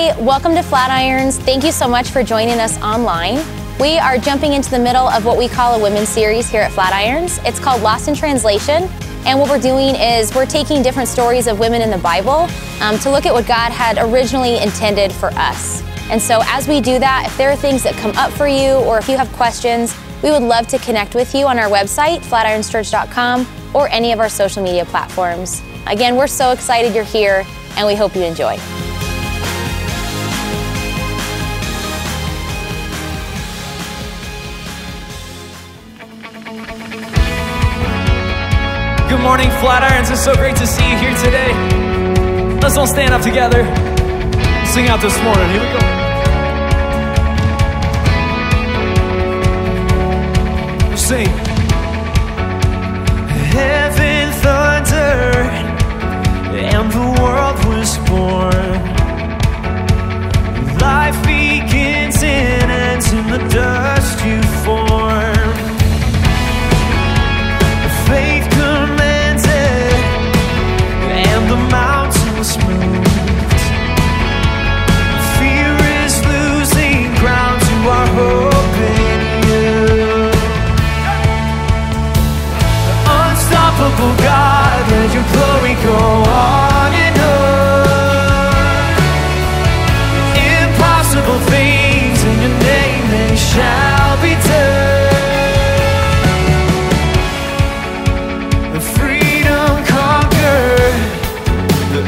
Hey, welcome to Flatirons. Thank you so much for joining us online. We are jumping into the middle of what we call a women's series here at Flatirons. It's called Lost in Translation, and what we're doing is we're taking different stories of women in the Bible to look at what God had originally intended for us. And so as we do that, if there are things that come up for you or if you have questions, we would love to connect with you on our website, flatirons.church.com, or any of our social media platforms. Again, we're so excited you're here, and we hope you enjoy. Good morning, Flatirons. It's so great to see you here today. Let's all stand up together and sing out this morning. Here we go. Sing. Heaven thundered and the world was born. Life begins and ends in the dust you form. Faith commanded and the mountains moved. Fear is losing ground to our hope in you. Unstoppable God, let your glory go on and on. Impossible things in your name, they shall be done.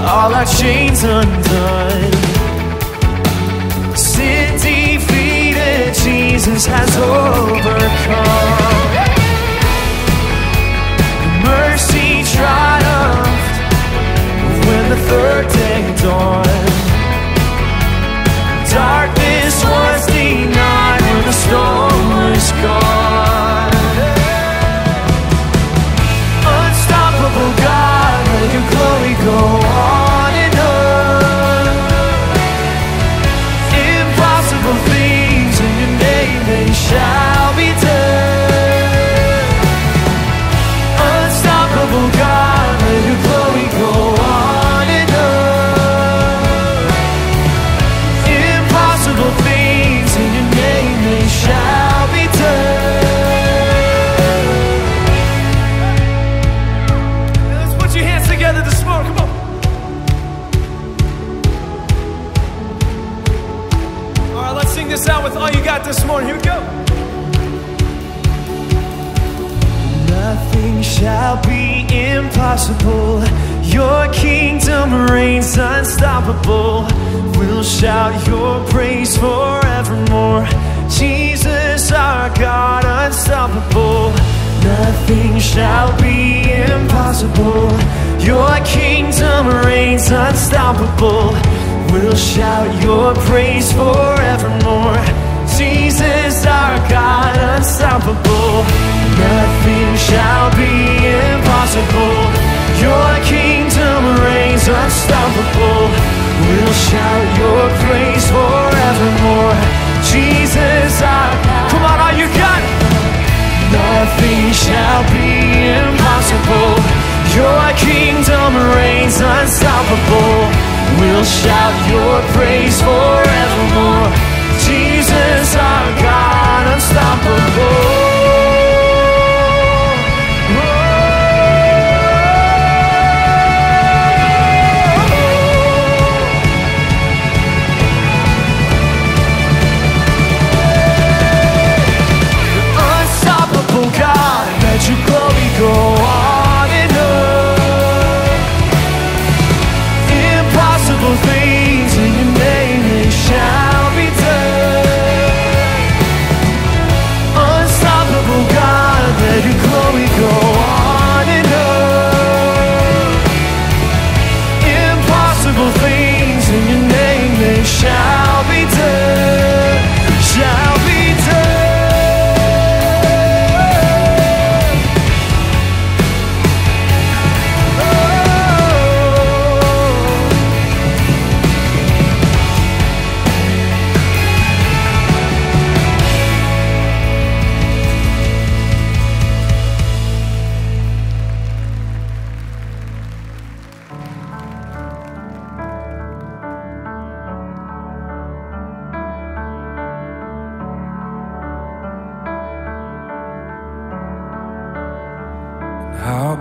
All our chains undone. Sin defeated, Jesus has overcome. Mercy triumphed when the third day dawned. Darkness was denied when the storm was gone. Unstoppable God, let your glory go on. Shall be done. Unstoppable God, let your glory go on and on. Impossible things in your name, they shall be done. Let's put your hands together this morning, come on. All right, let's sing this out with all you got this morning. Here we go. Nothing shall be impossible. Your kingdom reigns unstoppable. We'll shout your praise forevermore. Jesus, our God, unstoppable. Nothing shall be impossible. Your kingdom reigns unstoppable. We'll shout your praise forevermore. Jesus, our God, unstoppable. Nothing shall be impossible. Your kingdom reigns unstoppable. We'll shout your praise forevermore. Jesus, our God. Come on, all you got it. Nothing shall be impossible. Your kingdom reigns unstoppable. We'll shout your praise forevermore. Jesus, our God, unstoppable. Unstoppable God, let your glory go on and on. Impossible things in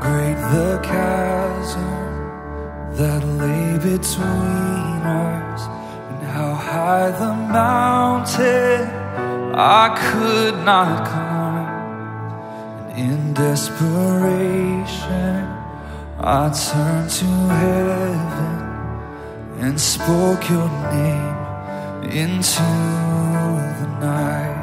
great the chasm that lay between us, and how high the mountain I could not climb. And in desperation I turned to heaven and spoke your name into the night.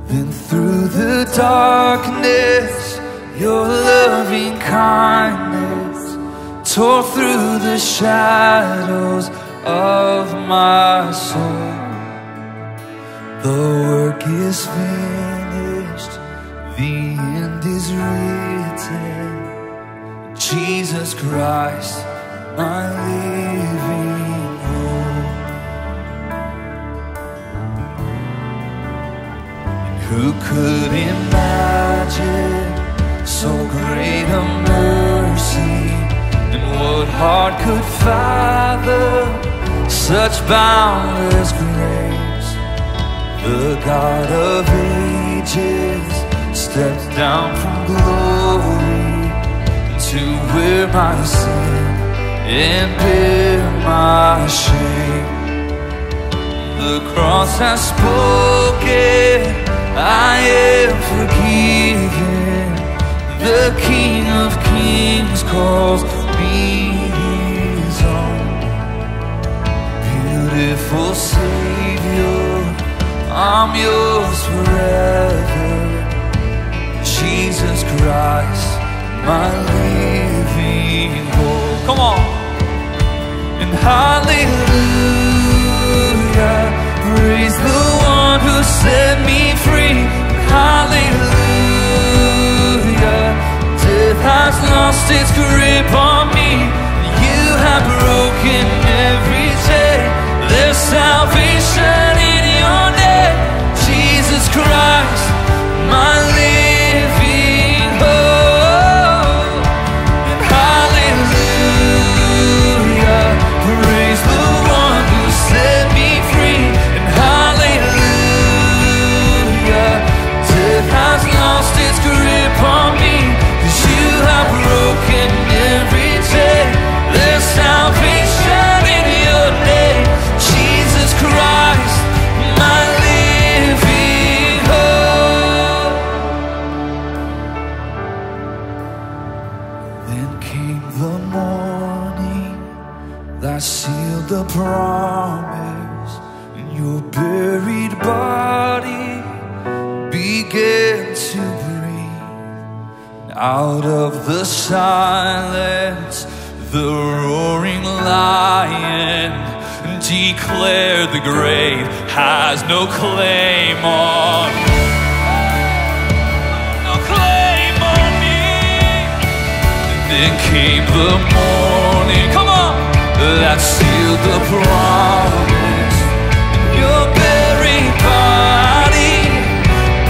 Then through the darkness your loving kindness tore through the shadows of my soul. The work is finished, the end is written. Jesus Christ, my living hope. And who could imagine so great a mercy? And what heart could fathom such boundless grace? The God of ages stepped down from glory to wear my sin and bear my shame. The cross has spoken, I am forgiven. The King of Kings calls me his own. Beautiful Savior, I'm yours forever. Jesus Christ, my living hope. Come on. And hallelujah, praise the one who set me free. Hallelujah, death has lost its grip on me. You have broken every chain. There's salvation in your name, Jesus Christ, my living hope. And hallelujah, praise the one who set me free. And hallelujah, death has lost its grip on me, 'cause you have broken every chain. There's salvation in your name, Jesus Christ, my living hope. Then came the morning that sealed the promise, and your buried body began to breathe. Out of the silence, the roaring lion declared the grave has no claim on me. No claim on me. And then came the morning, come on, that sealed the promise. Your buried body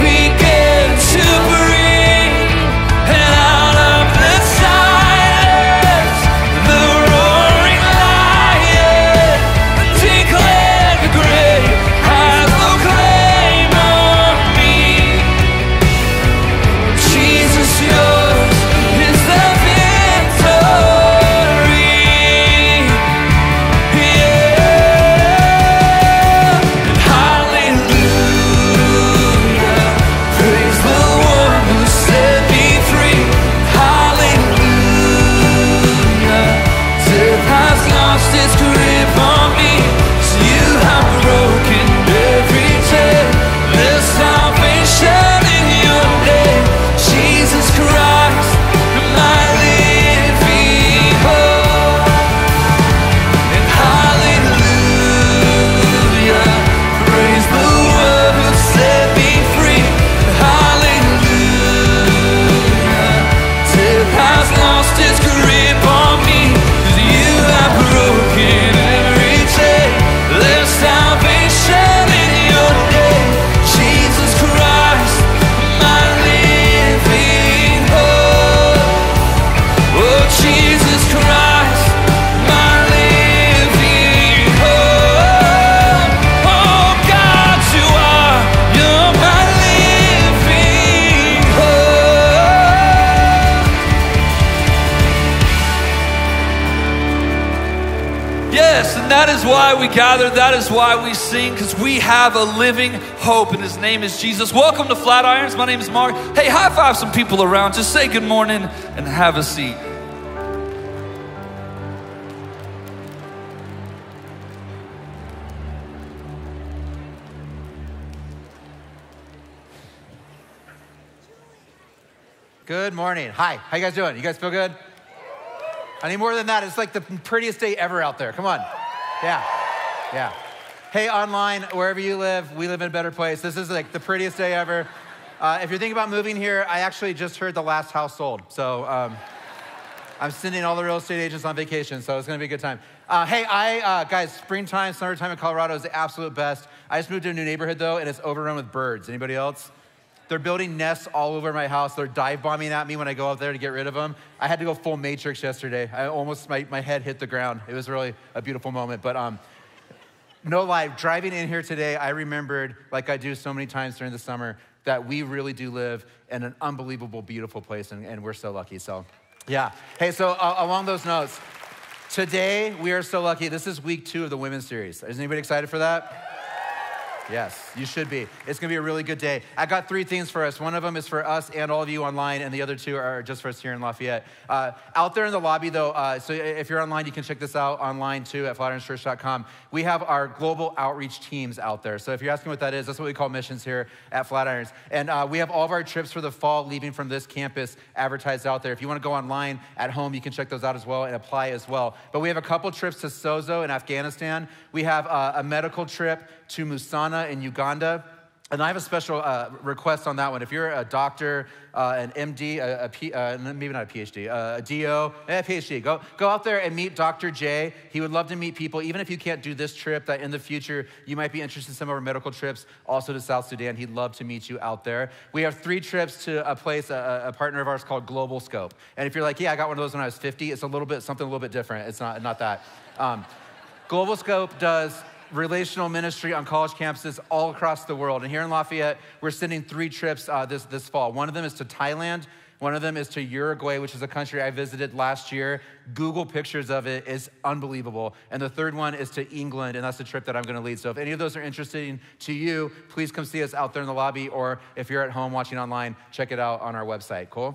began to breathe, and out of the silence, the roaring lion declared the grave has no claim on me. Jesus, yours is the victory. Yeah. and that is why we gather. That is why we sing, because we have a living hope, and his name is Jesus. Welcome to Flatirons. My name is Mark. Hey, high five some people around. Just say good morning and have a seat. Good morning. Hi, how you guys doing? You guys feel good? I need more than that. It's like the prettiest day ever out there. Come on. Yeah. Hey, online, wherever you live, we live in a better place. This is like the prettiest day ever. If you're thinking about moving here, I actually just heard the last house sold. So I'm sending all the real estate agents on vacation, so it's gonna be a good time. Hey, guys, springtime, summertime in Colorado is the absolute best. I just moved to a new neighborhood though, and it's overrun with birds. Anybody else? They're building nests all over my house. They're dive bombing at me when I go out there to get rid of them. I had to go full Matrix yesterday. My head hit the ground. It was really a beautiful moment, but no lie, driving in here today, I remembered, like I do so many times during the summer, that we really do live in an unbelievable, beautiful place, and we're so lucky, so yeah. Hey, so along those notes, today we are so lucky. This is week 2 of the women's series. Is anybody excited for that? Yes, you should be. It's gonna be a really good day. I got 3 things for us. One of them is for us and all of you online, and the other 2 are just for us here in Lafayette. Out there in the lobby though, so if you're online, you can check this out online too at flatirons.com. We have our global outreach teams out there. So if you're asking what that is, that's what we call missions here at Flatirons. And we have all of our trips for the fall leaving from this campus advertised out there. If you wanna go online at home, you can check those out as well and apply as well. But we have a couple trips to Sozo in Afghanistan. We have a medical trip to Musana in Uganda. And I have a special request on that one. If you're a doctor, an MD, maybe not a PhD, a DO, a PhD, go out there and meet Dr. J. He would love to meet people, even if you can't do this trip, that in the future, you might be interested in some of our medical trips, also to South Sudan. He'd love to meet you out there. We have 3 trips to a place, a partner of ours called Global Scope. And if you're like, yeah, I got one of those when I was 50, it's something a little bit different. It's not that. Global Scope does relational ministry on college campuses all across the world. And here in Lafayette, we're sending 3 trips this fall. One of them is to Thailand. One of them is to Uruguay, which is a country I visited last year. Google pictures of it. It's unbelievable. And the third one is to England, and that's the trip that I'm gonna lead. So if any of those are interesting to you, please come see us out there in the lobby, or if you're at home watching online, check it out on our website. Cool?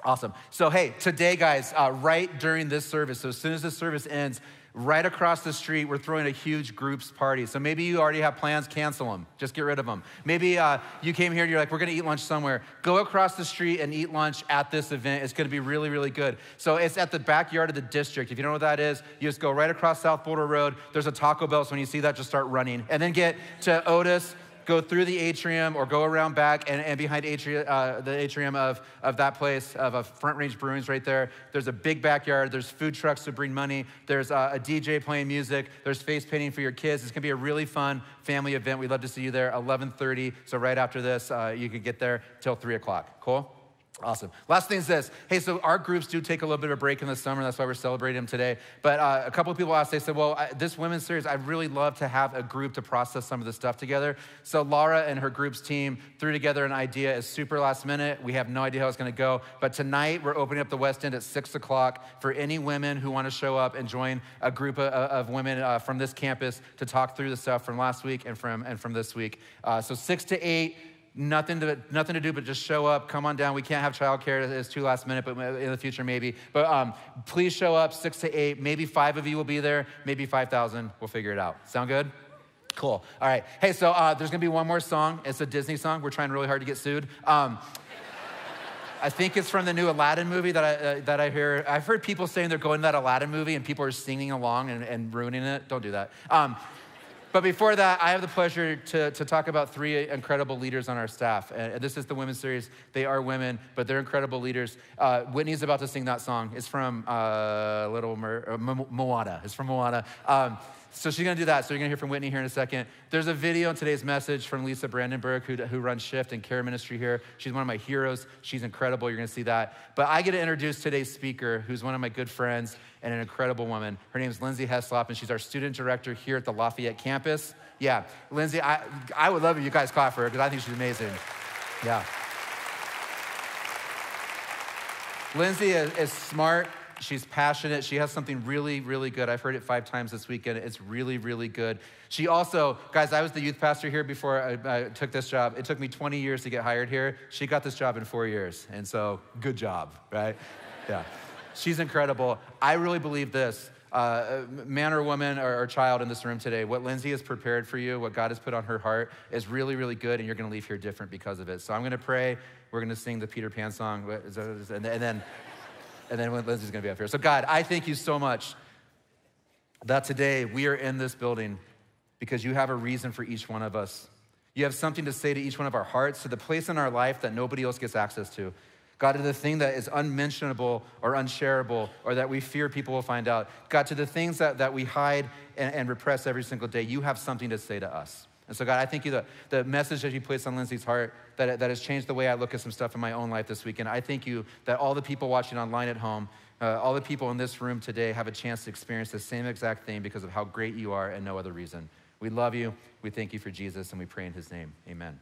Awesome. So hey, today guys, right during this service, so as soon as this service ends, right across the street, we're throwing a huge groups party. So maybe you already have plans, cancel them. Just get rid of them. Maybe you came here and you're like, we're gonna eat lunch somewhere. Go across the street and eat lunch at this event. It's gonna be really, really good. So it's at the backyard of the district. If you don't know what that is, you just go right across South Boulder Road. There's a Taco Bell, so when you see that, just start running. And then get to Otis, go through the atrium or go around back and behind the atrium of that place, of Front Range Brewing's right there. There's a big backyard. There's food trucks to bring money. There's a DJ playing music. There's face painting for your kids. It's gonna be a really fun family event. We'd love to see you there, 11:30. So right after this, you could get there till 3 o'clock. Cool? Awesome. Last thing is this. Hey, so our groups do take a little bit of a break in the summer. That's why we're celebrating them today. But a couple of people asked, they said, well, this women's series, I'd really love to have a group to process some of this stuff together. So Laura and her group's team threw together an idea. It's super last minute. We have no idea how it's going to go. But tonight, we're opening up the West End at 6 o'clock for any women who want to show up and join a group of women from this campus to talk through the stuff from last week and from this week. So 6 to 8. Nothing to do but just show up, come on down. We can't have childcare, it's too last minute, but in the future maybe. But please show up, 6 to 8. Maybe 5 of you will be there, maybe 5,000. We'll figure it out. Sound good? Cool. All right. Hey, so there's gonna be one more song. It's a Disney song. We're trying really hard to get sued. I think it's from the new Aladdin movie that I hear. I've heard people saying they're going to that Aladdin movie and people are singing along and ruining it. Don't do that. But before that, I have the pleasure to talk about 3 incredible leaders on our staff. And this is the women's series. They are women, but they're incredible leaders. Whitney's about to sing that song. It's from Moana. It's from Moana. So she's gonna do that. So you're gonna hear from Whitney here in a second. There's a video in today's message from Lisa Brandenburg, who runs Shift and Care Ministry here. She's one of my heroes. She's incredible. You're gonna see that. But I get to introduce today's speaker, who's one of my good friends and an incredible woman. Her name is Lindsay Heslop, and she's our student director here at the Lafayette campus. Yeah, Lindsay, I would love if you guys clap for her because I think she's amazing. Yeah. Lindsay is smart, She's passionate. She has something really, really good. I've heard it 5 times this weekend. It's really, really good. She also, guys, I was the youth pastor here before I took this job. It took me 20 years to get hired here. She got this job in 4 years. And so, good job, right? Yeah. She's incredible. I really believe this. Man or woman or child in this room today, what Lindsay has prepared for you, what God has put on her heart is really, really good, and you're gonna leave here different because of it. So I'm gonna pray. We're gonna sing the Peter Pan song, and then Lindsay's gonna be up here. So God, I thank you so much that today we are in this building because you have a reason for each one of us. You have something to say to each one of our hearts, to the place in our life that nobody else gets access to. God, to the thing that is unmentionable or unshareable or that we fear people will find out. God, to the things that we hide and repress every single day, you have something to say to us. And so God, I thank you that the message that you placed on Lindsay's heart, that has changed the way I look at some stuff in my own life this weekend. I thank you that all the people watching online at home, all the people in this room today have a chance to experience the same exact thing because of how great you are and no other reason. We love you, we thank you for Jesus, and we pray in his name, amen.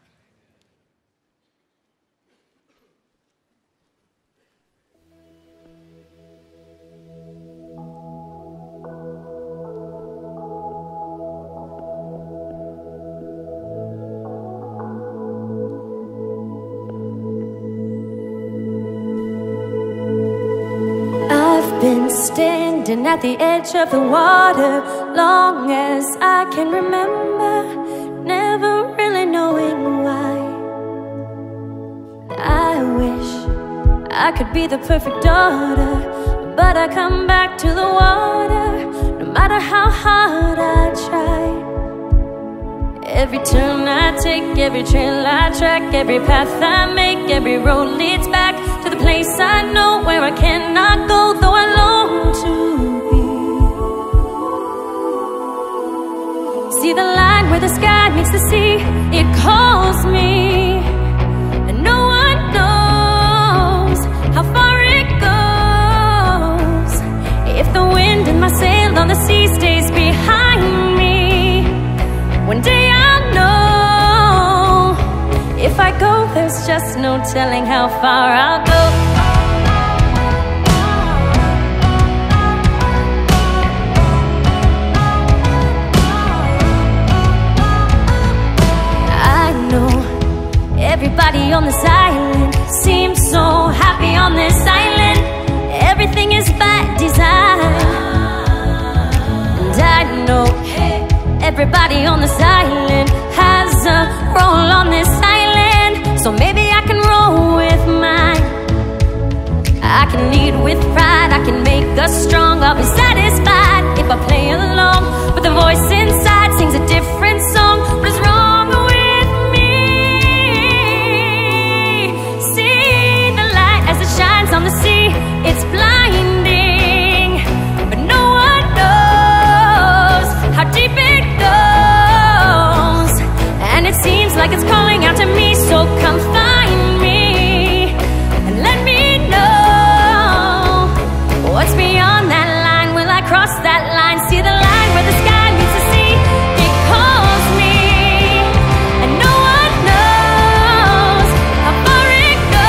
Standing at the edge of the water, long as I can remember, never really knowing why. I wish I could be the perfect daughter, but I come back to the water, no matter how hard I try. Every turn I take, every trail I track, every path I make, every road leads back to the place I know where I cannot go, though I long to be. See the line where the sky meets the sea, it calls me, and no one knows how far it goes. If the wind in my sail on the sea stays behind me, one day I'll know. If I go, there's just no telling how far I'll go. Everybody on this island seems so happy on this island. Everything is by design. And I know everybody on this island has a role on this island, so maybe I can roll with mine. I can lead with pride, I can make us strong. I'll be satisfied if I play along, but the voice inside sings a different song. What is wrong? Shines on the sea, it's blinding, but no one knows how deep it goes. And it seems like it's calling out to me, so come find me and let me know what's beyond that line. Will I cross that line? See the line where the sky meets the sea, it calls me, and no one knows how far it goes.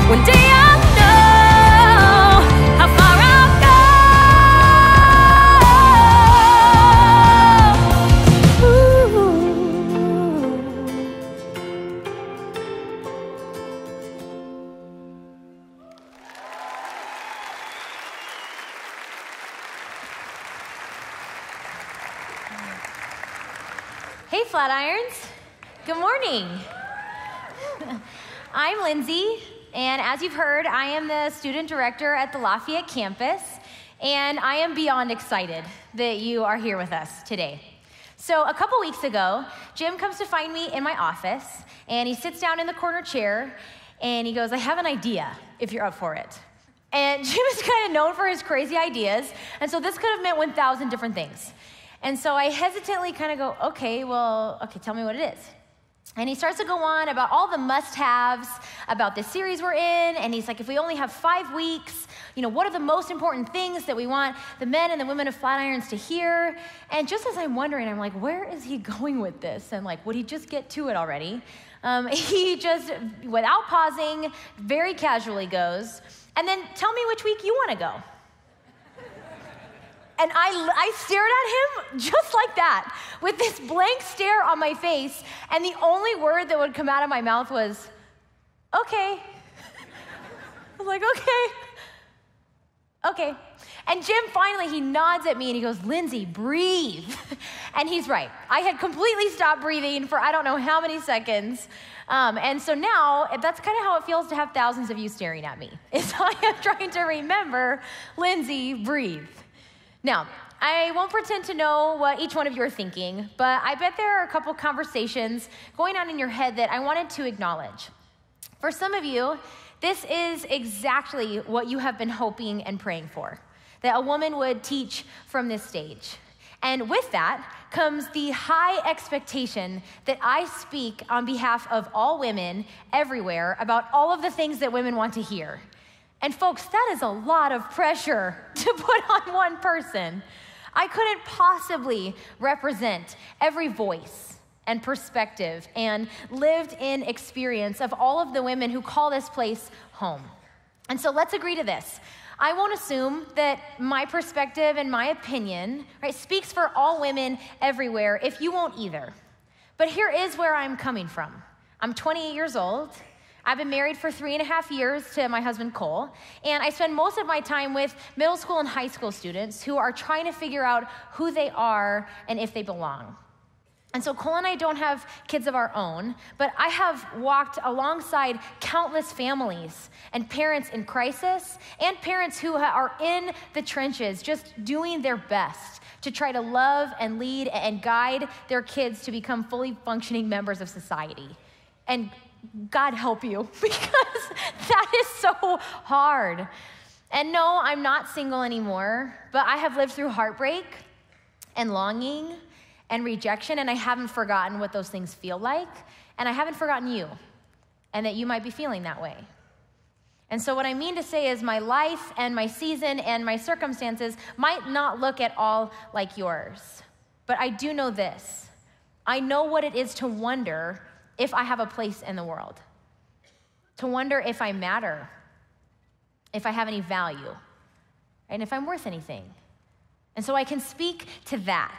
One day I'll know how far I'll go. Ooh. Hey, Flatirons. Good morning. I'm Lindsay. And as you've heard, I am the student director at the Lafayette campus, and I am beyond excited that you are here with us today. So a couple weeks ago, Jim comes to find me in my office, and he sits down in the corner chair, and he goes, I have an idea, if you're up for it. And Jim is kind of known for his crazy ideas, and so this could have meant 1,000 different things. And so I hesitantly kind of go, okay, tell me what it is. And he starts to go on about all the must-haves about this series we're in, and he's like, if we only have 5 weeks, what are the most important things that we want the men and the women of Flatirons to hear? And just as I'm wondering, I'm like, where is he going with this? And would he just get to it already? He just, without pausing, very casually goes, and then tell me which week you want to go. And I stared at him just like that, with this blank stare on my face, and the only word that would come out of my mouth was, okay. I was like, okay. And Jim finally, he nods at me and he goes, Lindsay, breathe. And he's right. I had completely stopped breathing for I don't know how many seconds. And so now, that's kind of how it feels to have thousands of you staring at me. Is I am trying to remember, Lindsay, breathe. Now, I won't pretend to know what each one of you are thinking, but I bet there are a couple conversations going on in your head that I wanted to acknowledge. For some of you, this is exactly what you have been hoping and praying for, that a woman would teach from this stage. And with that comes the high expectation that I speak on behalf of all women everywhere about all of the things that women want to hear. And folks, that is a lot of pressure to put on one person. I couldn't possibly represent every voice and perspective and lived in experience of all of the women who call this place home. And so let's agree to this. I won't assume that my perspective and my opinion, right, speaks for all women everywhere if you won't either. But here is where I'm coming from. I'm 28 years old. I've been married for 3.5 years to my husband, Cole, and I spend most of my time with middle school and high school students who are trying to figure out who they are and if they belong. And so Cole and I don't have kids of our own, but I have walked alongside countless families and parents in crisis and parents who are in the trenches just doing their best to try to love and lead and guide their kids to become fully functioning members of society. And God help you, because that is so hard. And no, I'm not single anymore, but I have lived through heartbreak and longing and rejection, and I haven't forgotten what those things feel like, and I haven't forgotten you, and that you might be feeling that way. And so what I mean to say is my life and my season and my circumstances might not look at all like yours, but I do know this. I know what it is to wonder if I have a place in the world, to wonder if I matter, if I have any value, and if I'm worth anything. And so I can speak to that.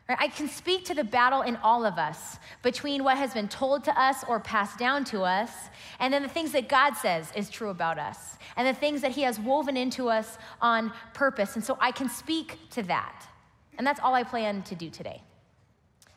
I can speak to the battle in all of us between what has been told to us or passed down to us, and then the things that God says is true about us, and the things that he has woven into us on purpose. And so I can speak to that. And that's all I plan to do today.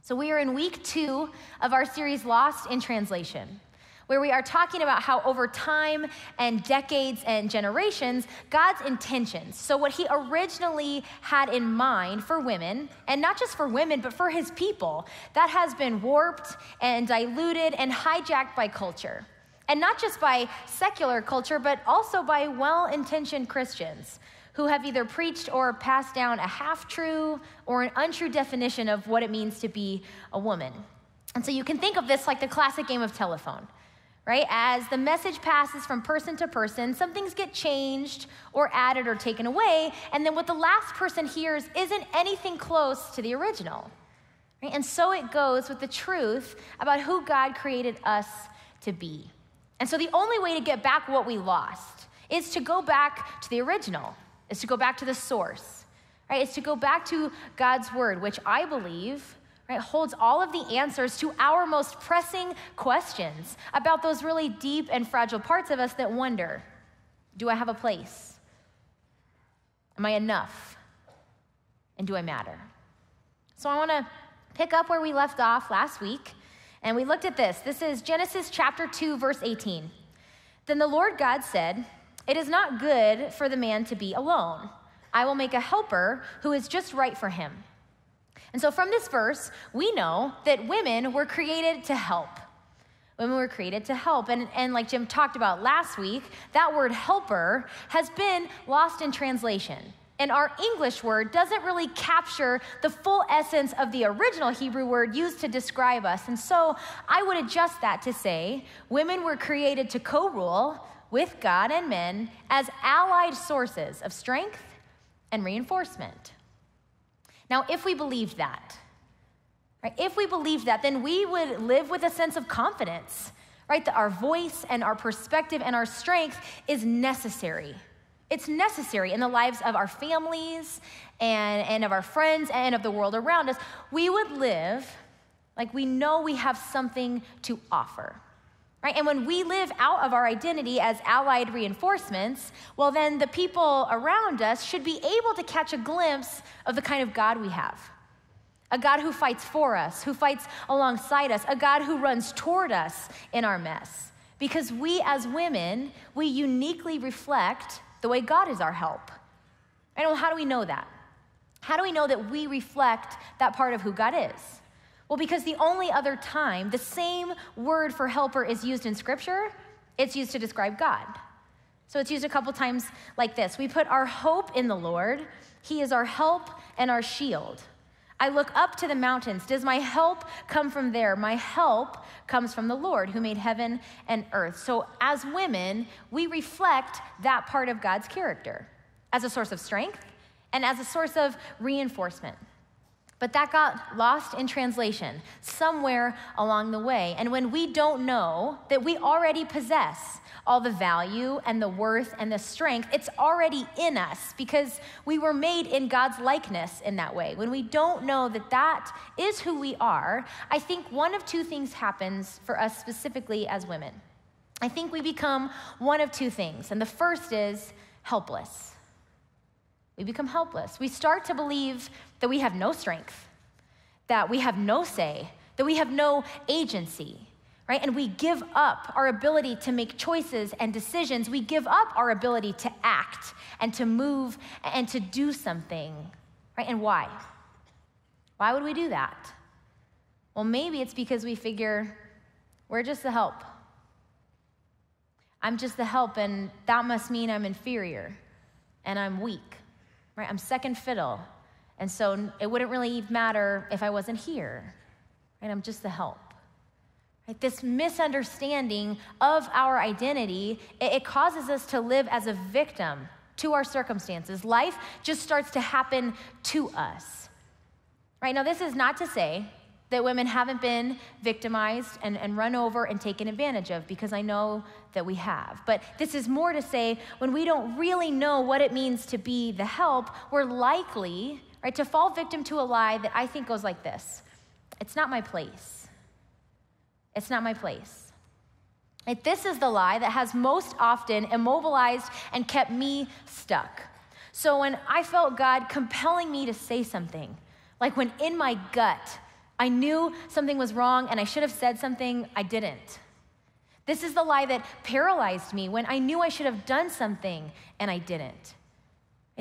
So we are in week 2 of our series, Lost in Translation, where we are talking about how over time and decades and generations, God's intentions, so what he originally had in mind for women, and not just for women, but for his people, that has been warped and diluted and hijacked by culture. And not just by secular culture, but also by well-intentioned Christians who have either preached or passed down a half-true or an untrue definition of what it means to be a woman. And so you can think of this like the classic game of telephone, right? As the message passes from person to person, some things get changed or added or taken away, and then what the last person hears isn't anything close to the original, right? And so it goes with the truth about who God created us to be. And so the only way to get back what we lost is to go back to the original, is to go back to the source, right? It's to go back to God's word, which I believe, right, holds all of the answers to our most pressing questions about those really deep and fragile parts of us that wonder, do I have a place? Am I enough? And do I matter? So I want to pick up where we left off last week, and we looked at this. This is Genesis chapter 2, verse 18. Then the Lord God said, "It is not good for the man to be alone. I will make a helper who is just right for him." And so from this verse, we know that women were created to help. Women were created to help. And like Jim talked about last week, that word helper has been lost in translation. And our English word doesn't really capture the full essence of the original Hebrew word used to describe us. And so I would adjust that to say, women were created to co-rule with God and men as allied sources of strength and reinforcement. Now, if we believed that, Right? If we believed that, then we would live with a sense of confidence, right? That our voice and our perspective and our strength is necessary. It's necessary in the lives of our families and of our friends and of the world around us. We would live like we know we have something to offer, right? And when we live out of our identity as allied reinforcements, well, then the people around us should be able to catch a glimpse of the kind of God we have. A God who fights for us, who fights alongside us, a God who runs toward us in our mess. Because we as women, we uniquely reflect the way God is our help. And well, how do we know that? How do we know that we reflect that part of who God is? Well, because the only other time the same word for helper is used in Scripture, it's used to describe God. So it's used a couple times like this. We put our hope in the Lord. He is our help and our shield. I look up to the mountains. Does my help come from there? My help comes from the Lord who made heaven and earth. So as women, we reflect that part of God's character as a source of strength and as a source of reinforcement. But that got lost in translation somewhere along the way. And when we don't know that we already possess all the value and the worth and the strength, it's already in us because we were made in God's likeness in that way. When we don't know that that is who we are, I think one of two things happens for us specifically as women. I think we become one of two things. And the first is helpless. We become helpless. We start to believe that we have no strength, that we have no say, that we have no agency. Right? And we give up our ability to make choices and decisions. We give up our ability to act and to move and to do something. Right? And why? Why would we do that? Well, maybe it's because we figure we're just the help. I'm just the help, and that must mean I'm inferior and I'm weak. Right? I'm second fiddle. And so it wouldn't really matter if I wasn't here. Right? I'm just the help. Right? This misunderstanding of our identity, it causes us to live as a victim to our circumstances. Life just starts to happen to us. Right? Now, this is not to say that women haven't been victimized and run over and taken advantage of, because I know that we have. But this is more to say when we don't really know what it means to be the help, we're likely, right, to fall victim to a lie that I think goes like this. It's not my place. It's not my place. Like, this is the lie that has most often immobilized and kept me stuck. So when I felt God compelling me to say something, like when in my gut, I knew something was wrong and I should have said something, I didn't. This is the lie that paralyzed me when I knew I should have done something and I didn't.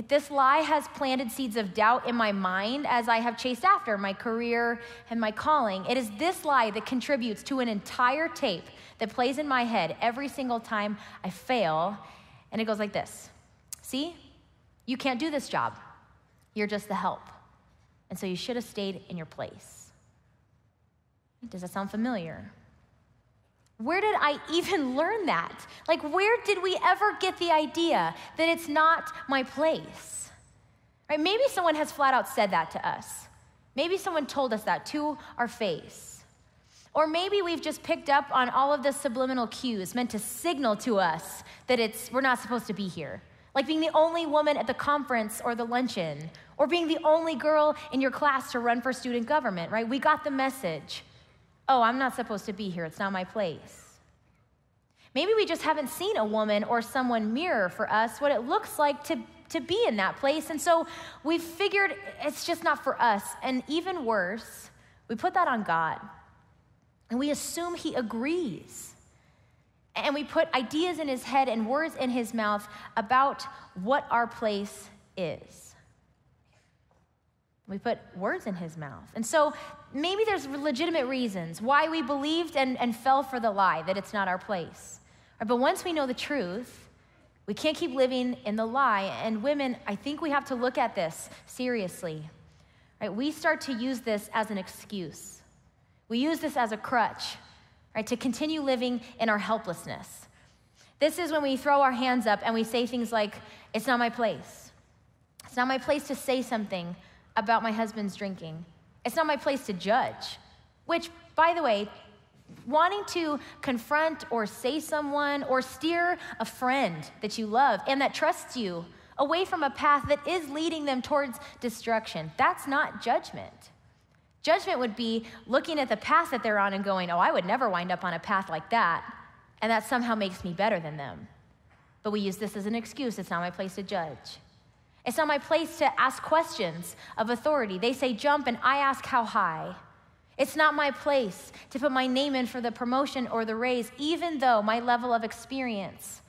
This lie has planted seeds of doubt in my mind as I have chased after my career and my calling. It is this lie that contributes to an entire tape that plays in my head every single time I fail. And it goes like this. See, you can't do this job. You're just the help. And so you should have stayed in your place. Does that sound familiar? Where did I even learn that? Like, where did we ever get the idea that it's not my place? Right? Maybe someone has flat out said that to us. Maybe someone told us that to our face. Or maybe we've just picked up on all of the subliminal cues meant to signal to us that we're not supposed to be here. Like being the only woman at the conference or the luncheon, or being the only girl in your class to run for student government, right? We got the message. Oh, I'm not supposed to be here. It's not my place. Maybe we just haven't seen a woman or someone mirror for us what it looks like to be in that place. And so we've figured it's just not for us. And even worse, we put that on God. And we assume he agrees. And we put ideas in his head and words in his mouth about what our place is. We put words in his mouth. And so maybe there's legitimate reasons why we believed and fell for the lie that it's not our place. But once we know the truth, we can't keep living in the lie. And women, I think we have to look at this seriously. Right? We start to use this as an excuse. We use this as a crutch, right, to continue living in our helplessness. This is when we throw our hands up and we say things like, it's not my place. It's not my place to say something about my husband's drinking. It's not my place to judge, which, by the way, wanting to confront or say someone or steer a friend that you love and that trusts you away from a path that is leading them towards destruction, that's not judgment. Judgment would be looking at the path that they're on and going, oh, I would never wind up on a path like that, and that somehow makes me better than them. But we use this as an excuse. It's not my place to judge. It's not my place to ask questions of authority. They say jump, and I ask how high. It's not my place to put my name in for the promotion or the raise, even though my level of experience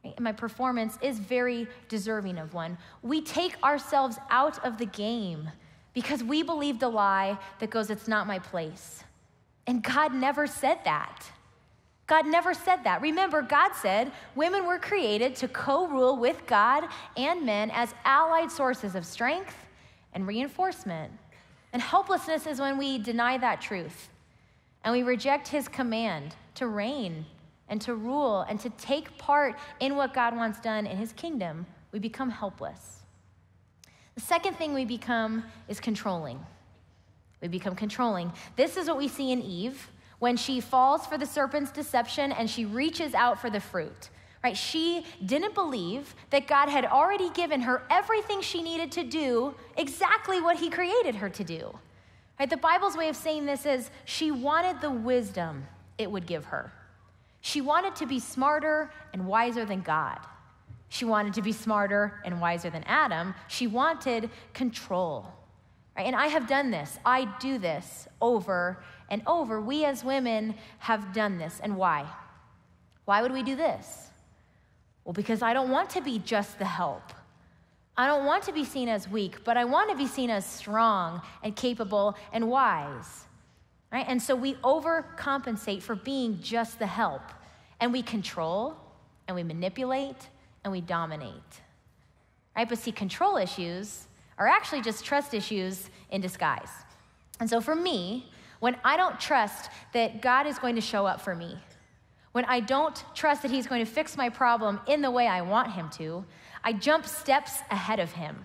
and my performance is very deserving of one. We take ourselves out of the game because we believe the lie that goes, it's not my place. And God never said that. God never said that. Remember, God said women were created to co-rule with God and men as allied sources of strength and reinforcement. And helplessness is when we deny that truth and we reject his command to reign and to rule and to take part in what God wants done in his kingdom. We become helpless. The second thing we become is controlling. We become controlling. This is what we see in Eve when she falls for the serpent's deception and she reaches out for the fruit. Right? She didn't believe that God had already given her everything she needed to do exactly what he created her to do. Right? The Bible's way of saying this is she wanted the wisdom it would give her. She wanted to be smarter and wiser than God. She wanted to be smarter and wiser than Adam. She wanted control. Right? And I have done this. I do this over and over. We as women have done this. And why? Why would we do this? Well, because I don't want to be just the help. I don't want to be seen as weak, but I want to be seen as strong and capable and wise. Right? And so we overcompensate for being just the help. And we control, and we manipulate, and we dominate. Right? But see, control issues are actually just trust issues in disguise. And so for me, when I don't trust that God is going to show up for me, when I don't trust that he's going to fix my problem in the way I want him to, I jump steps ahead of him.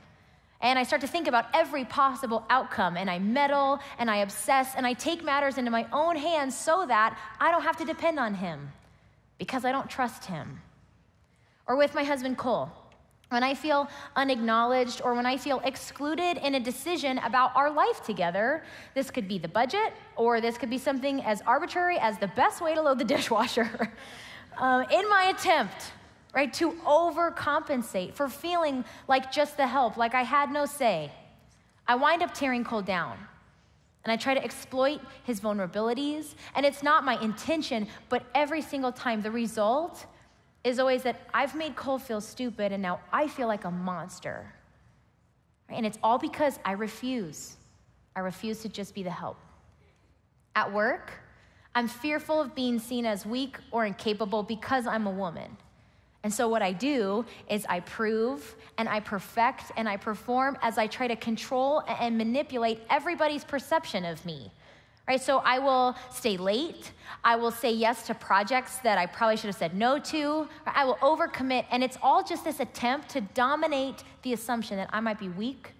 And I start to think about every possible outcome, and I meddle, and I obsess, and I take matters into my own hands so that I don't have to depend on him because I don't trust him. Or with my husband, Cole, when I feel unacknowledged or when I feel excluded in a decision about our life together, this could be the budget, or this could be something as arbitrary as the best way to load the dishwasher. In my attempt, right, to overcompensate for feeling like just the help, like I had no say, I wind up tearing Cole down. And I try to exploit his vulnerabilities. And it's not my intention, but every single time the result is always that I've made Cole feel stupid and now I feel like a monster. And it's all because I refuse. I refuse to just be the help. At work, I'm fearful of being seen as weak or incapable because I'm a woman. And so what I do is I prove and I perfect and I perform as I try to control and manipulate everybody's perception of me. Right? So I will stay late. I will say yes to projects that I probably should have said no to. I will overcommit, and it's all just this attempt to dominate the assumption that I might be weak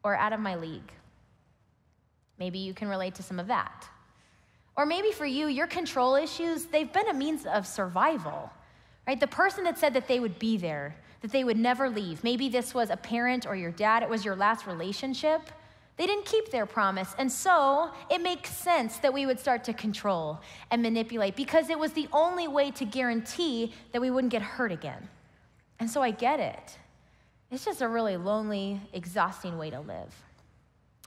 or out of my league. Maybe you can relate to some of that. Or maybe for you, your control issues, they've been a means of survival. Right? The person that said that they would be there, that they would never leave. Maybe this was a parent or your dad. It was your last relationship. They didn't keep their promise. And so it makes sense that we would start to control and manipulate because it was the only way to guarantee that we wouldn't get hurt again. And so I get it. It's just a really lonely, exhausting way to live.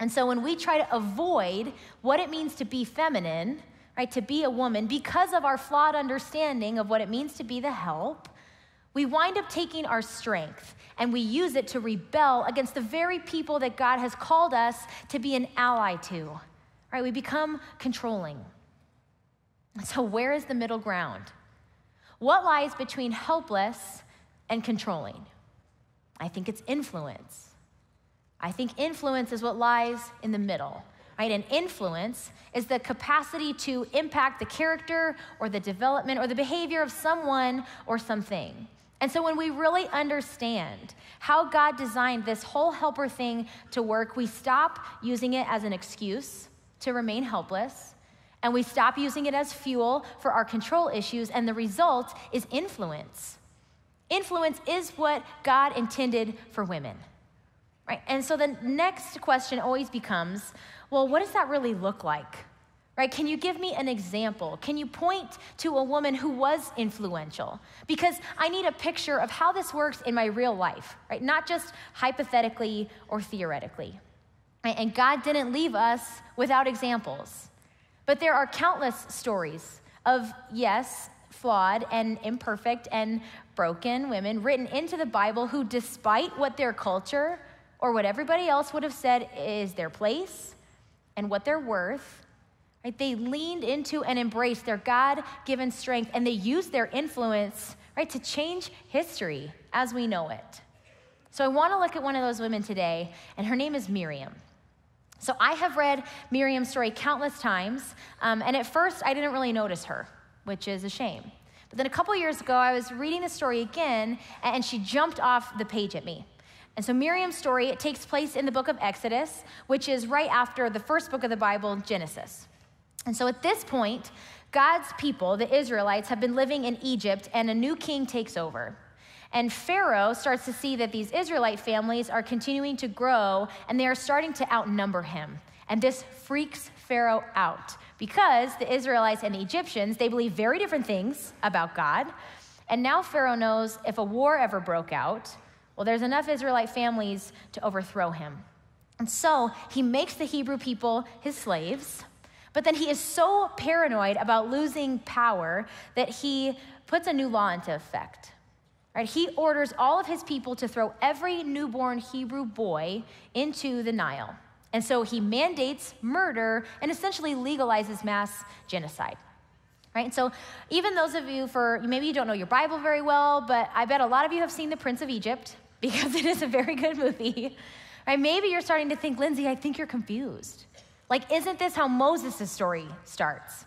And so when we try to avoid what it means to be feminine, right, to be a woman, because of our flawed understanding of what it means to be the help, we wind up taking our strength and we use it to rebel against the very people that God has called us to be an ally to. Right? We become controlling. So where is the middle ground? What lies between helpless and controlling? I think it's influence. I think influence is what lies in the middle. Right? And influence is the capacity to impact the character or the development or the behavior of someone or something. And so when we really understand how God designed this whole helper thing to work, we stop using it as an excuse to remain helpless, and we stop using it as fuel for our control issues, and the result is influence. Influence is what God intended for women, right? And so the next question always becomes, well, what does that really look like? Right? Can you give me an example? Can you point to a woman who was influential? Because I need a picture of how this works in my real life, right? Not just hypothetically or theoretically. Right? And God didn't leave us without examples. But there are countless stories of, yes, flawed and imperfect and broken women written into the Bible who, despite what their culture or what everybody else would have said is their place and what they're worth, right, they leaned into and embraced their God-given strength, and they used their influence, right, to change history as we know it. So I want to look at one of those women today, and her name is Miriam. So I have read Miriam's story countless times, and at first I didn't really notice her, which is a shame. But then a couple years ago, I was reading the story again, and she jumped off the page at me. And so Miriam's story, it takes place in the book of Exodus, which is right after the first book of the Bible, Genesis. And so at this point, God's people, the Israelites, have been living in Egypt, and a new king takes over. And Pharaoh starts to see that these Israelite families are continuing to grow, and they are starting to outnumber him. And this freaks Pharaoh out because the Israelites and the Egyptians, they believe very different things about God. And now Pharaoh knows if a war ever broke out, well, there's enough Israelite families to overthrow him. And so he makes the Hebrew people his slaves. But then he is so paranoid about losing power that he puts a new law into effect. Right? He orders all of his people to throw every newborn Hebrew boy into the Nile. And so he mandates murder and essentially legalizes mass genocide. Right? And so even those of you maybe you don't know your Bible very well, but I bet a lot of you have seen The Prince of Egypt because it is a very good movie. Right? Maybe you're starting to think, Lindsay, I think you're confused. Like, isn't this how Moses' story starts?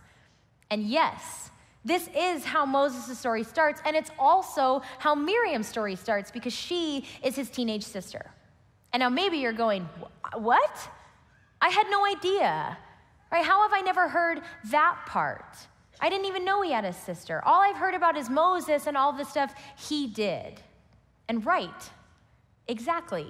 And yes, this is how Moses' story starts, and it's also how Miriam's story starts because she is his teenage sister. And now maybe you're going, what? I had no idea. Right? How have I never heard that part? I didn't even know he had a sister. All I've heard about is Moses and all the stuff he did. And right, exactly.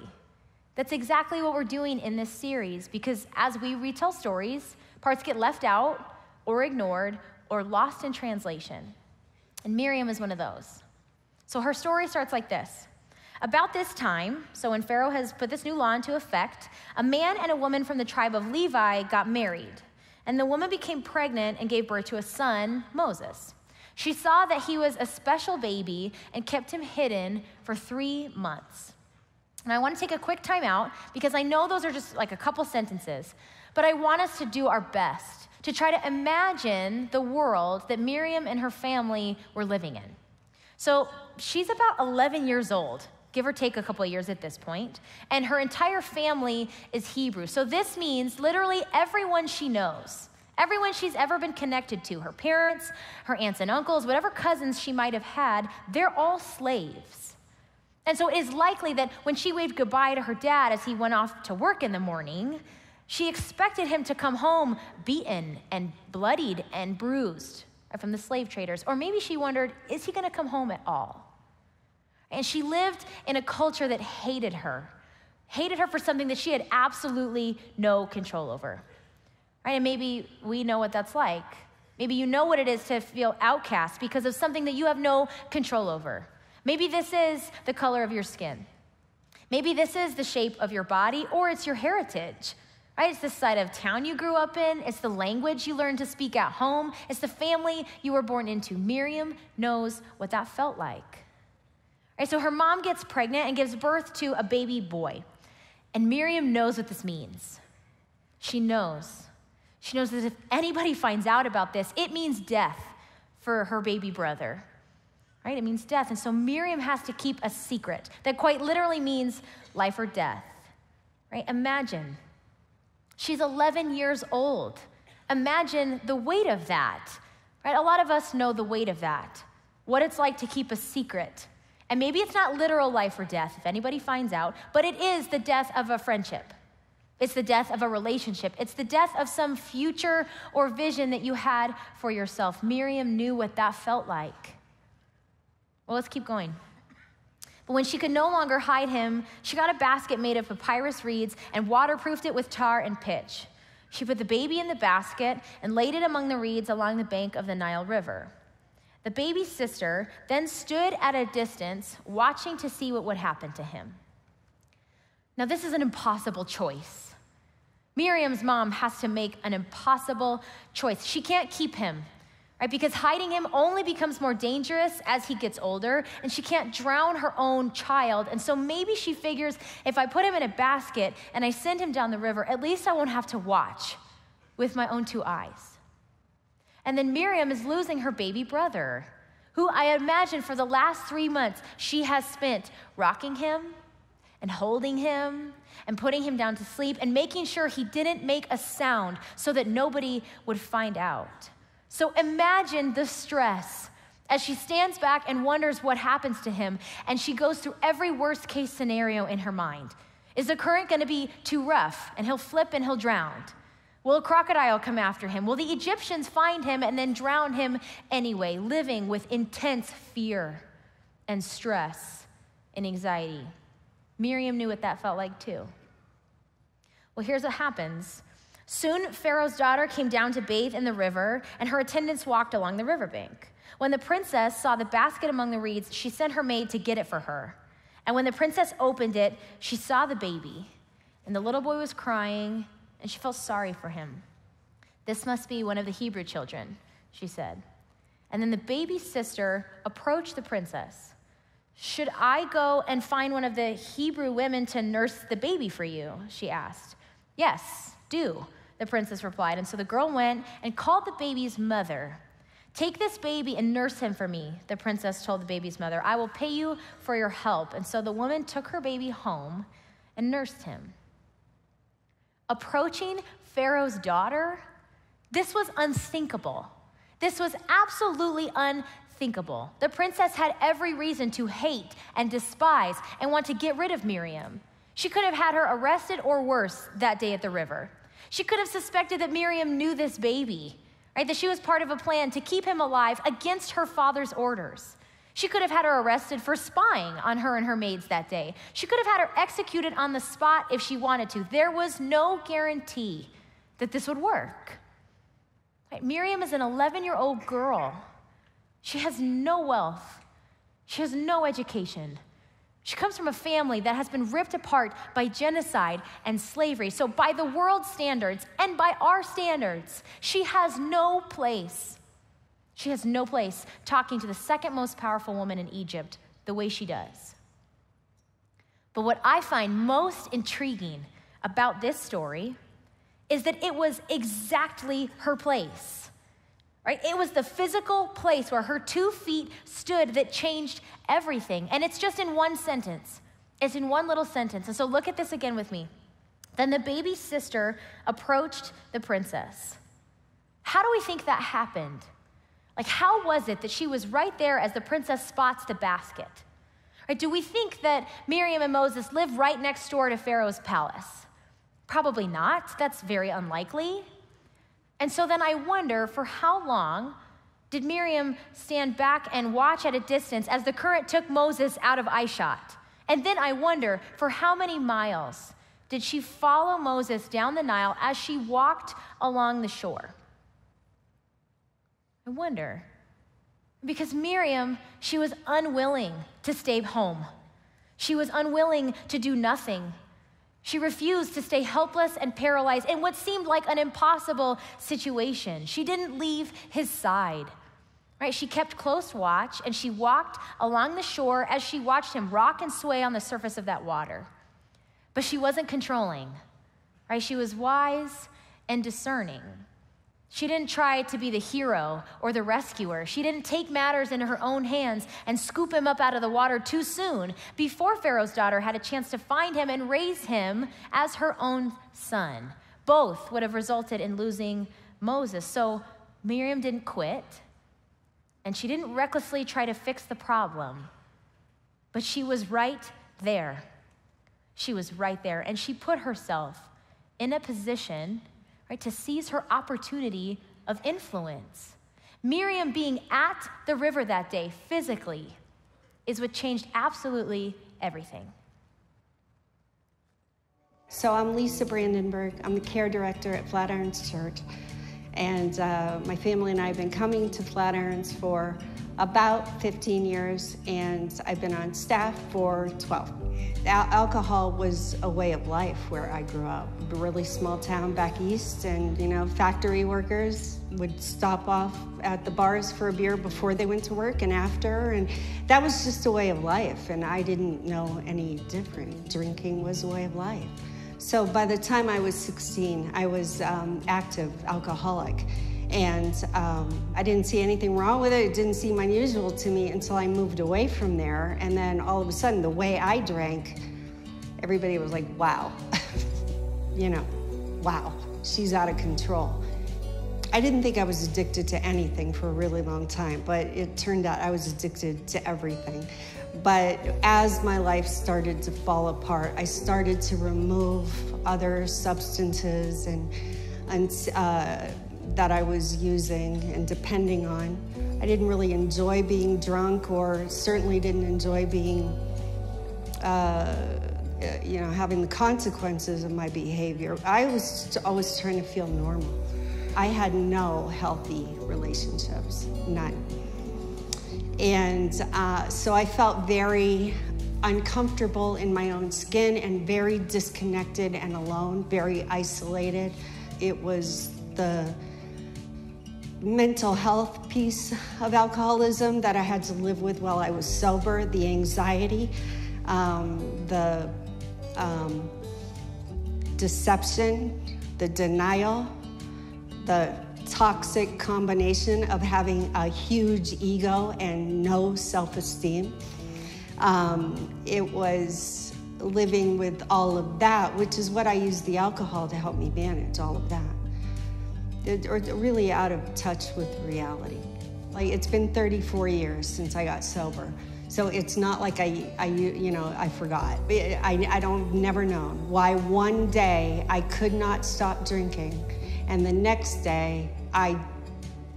That's exactly what we're doing in this series, because as we retell stories, parts get left out or ignored or lost in translation. And Miriam is one of those. So her story starts like this. About this time, so when Pharaoh has put this new law into effect, a man and a woman from the tribe of Levi got married. And the woman became pregnant and gave birth to a son, Moses. She saw that he was a special baby and kept him hidden for 3 months. And I want to take a quick time out because I know those are just like a couple sentences, but I want us to do our best to try to imagine the world that Miriam and her family were living in. So she's about 11 years old, give or take a couple of years at this point, and her entire family is Hebrew. So this means literally everyone she knows, everyone she's ever been connected to, her parents, her aunts and uncles, whatever cousins she might have had, they're all slaves. And so it is likely that when she waved goodbye to her dad as he went off to work in the morning, she expected him to come home beaten and bloodied and bruised from the slave traders. Or maybe she wondered, is he going to come home at all? And she lived in a culture that hated her for something that she had absolutely no control over. Right? And maybe we know what that's like. Maybe you know what it is to feel outcast because of something that you have no control over. Maybe this is the color of your skin. Maybe this is the shape of your body, or it's your heritage, right? It's the side of town you grew up in. It's the language you learned to speak at home. It's the family you were born into. Miriam knows what that felt like. Right? So her mom gets pregnant and gives birth to a baby boy. And Miriam knows what this means. She knows. She knows that if anybody finds out about this, it means death for her baby brother. Right? It means death. And so Miriam has to keep a secret that quite literally means life or death. Right? Imagine. She's 11 years old. Imagine the weight of that. Right? A lot of us know the weight of that. What it's like to keep a secret And maybe it's not literal life or death, if anybody finds out, but it is the death of a friendship. It's the death of a relationship. It's the death of some future or vision that you had for yourself. Miriam knew what that felt like. Well, let's keep going. But when she could no longer hide him, she got a basket made of papyrus reeds and waterproofed it with tar and pitch. She put the baby in the basket and laid it among the reeds along the bank of the Nile River. The baby's sister then stood at a distance, watching to see what would happen to him. Now, this is an impossible choice. Miriam's mom has to make an impossible choice. She can't keep him, right? Because hiding him only becomes more dangerous as he gets older, and she can't drown her own child. And so maybe she figures, if I put him in a basket and I send him down the river, at least I won't have to watch with my own 2 eyes. And then Miriam is losing her baby brother, who I imagine for the last 3 months she has spent rocking him and holding him and putting him down to sleep and making sure he didn't make a sound so that nobody would find out. So imagine the stress as she stands back and wonders what happens to him, and she goes through every worst case scenario in her mind. Is the current going to be too rough and he'll flip and he'll drown? Will a crocodile come after him? Will the Egyptians find him and then drown him anyway, living with intense fear and stress and anxiety? Miriam knew what that felt like too. Well, here's what happens. Soon, Pharaoh's daughter came down to bathe in the river, and her attendants walked along the riverbank. When the princess saw the basket among the reeds, she sent her maid to get it for her. And when the princess opened it, she saw the baby, and the little boy was crying, and she felt sorry for him. "This must be one of the Hebrew children," she said. And then the baby's sister approached the princess. "Should I go and find one of the Hebrew women to nurse the baby for you?" she asked. "Yes, do," the princess replied. And so the girl went and called the baby's mother. "Take this baby and nurse him for me," the princess told the baby's mother. "I will pay you for your help." And so the woman took her baby home and nursed him. Approaching Pharaoh's daughter, this was unthinkable. This was absolutely unthinkable. The princess had every reason to hate and despise and want to get rid of Miriam. She could have had her arrested or worse that day at the river. She could have suspected that Miriam knew this baby, right? That she was part of a plan to keep him alive against her father's orders. She could have had her arrested for spying on her and her maids that day. She could have had her executed on the spot if she wanted to. There was no guarantee that this would work. Right? Miriam is an 11-year-old girl. She has no wealth. She has no education. She comes from a family that has been ripped apart by genocide and slavery. So by the world's standards and by our standards, she has no place. She has no place talking to the second most powerful woman in Egypt the way she does. But what I find most intriguing about this story is that it was exactly her place, right? It was the physical place where her 2 feet stood that changed everything. And it's just in one sentence. It's in one little sentence. And so look at this again with me. Then the baby's sister approached the princess. How do we think that happened? Like, how was it that she was right there as the princess spots the basket? Right? Do we think that Miriam and Moses lived right next door to Pharaoh's palace? Probably not. That's very unlikely. And so then I wonder, for how long did Miriam stand back and watch at a distance as the current took Moses out of eyeshot? And then I wonder, for how many miles did she follow Moses down the Nile as she walked along the shore? I wonder. Because Miriam, she was unwilling to stay home. She was unwilling to do nothing. She refused to stay helpless and paralyzed in what seemed like an impossible situation. She didn't leave his side, right? She kept close watch, and she walked along the shore as she watched him rock and sway on the surface of that water. But she wasn't controlling, right? She was wise and discerning. She didn't try to be the hero or the rescuer. She didn't take matters into her own hands and scoop him up out of the water too soon, before Pharaoh's daughter had a chance to find him and raise him as her own son. Both would have resulted in losing Moses. So Miriam didn't quit, and she didn't recklessly try to fix the problem. But she was right there. She was right there. And she put herself in a position, right, to seize her opportunity of influence. Miriam being at the river that day physically is what changed absolutely everything. So I'm Lisa Brandenburg. I'm the care director at Flatirons Church. And my family and I have been coming to Flatirons for about 15 years, and I've been on staff for 12. Alcohol was a way of life where I grew up. A really small town back east, and factory workers would stop off at the bars for a beer before they went to work and after, and that was just a way of life, and I didn't know any different. Drinking was a way of life. So by the time I was 16, I was active alcoholic. And I didn't see anything wrong with it. It didn't seem unusual to me until I moved away from there. And then all of a sudden, the way I drank, everybody was like, wow, wow, she's out of control. I didn't think I was addicted to anything for a really long time, but it turned out I was addicted to everything. But as my life started to fall apart, I started to remove other substances and that I was using and depending on. I didn't really enjoy being drunk, or certainly didn't enjoy being, having the consequences of my behavior. I was always trying to feel normal. I had no healthy relationships, none. And so I felt very uncomfortable in my own skin and very disconnected and alone, very isolated. It was the mental health piece of alcoholism that I had to live with while I was sober, the anxiety, the deception, the denial, the toxic combination of having a huge ego and no self-esteem. It was living with all of that, which is what I use the alcohol to help me manage, all of that. Or really out of touch with reality. Like, it's been 34 years since I got sober. So it's not like I forgot. I don't never known why one day I could not stop drinking and the next day I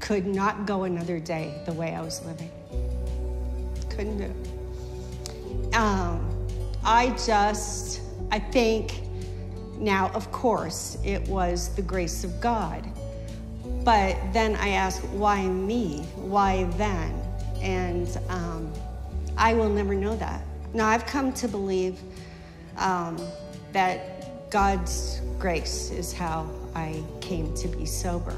could not go another day the way I was living. Couldn't do it. I think now, of course, it was the grace of God. But then I ask, why me? Why then? And I will never know that. Now, I've come to believe that God's grace is how I came to be sober.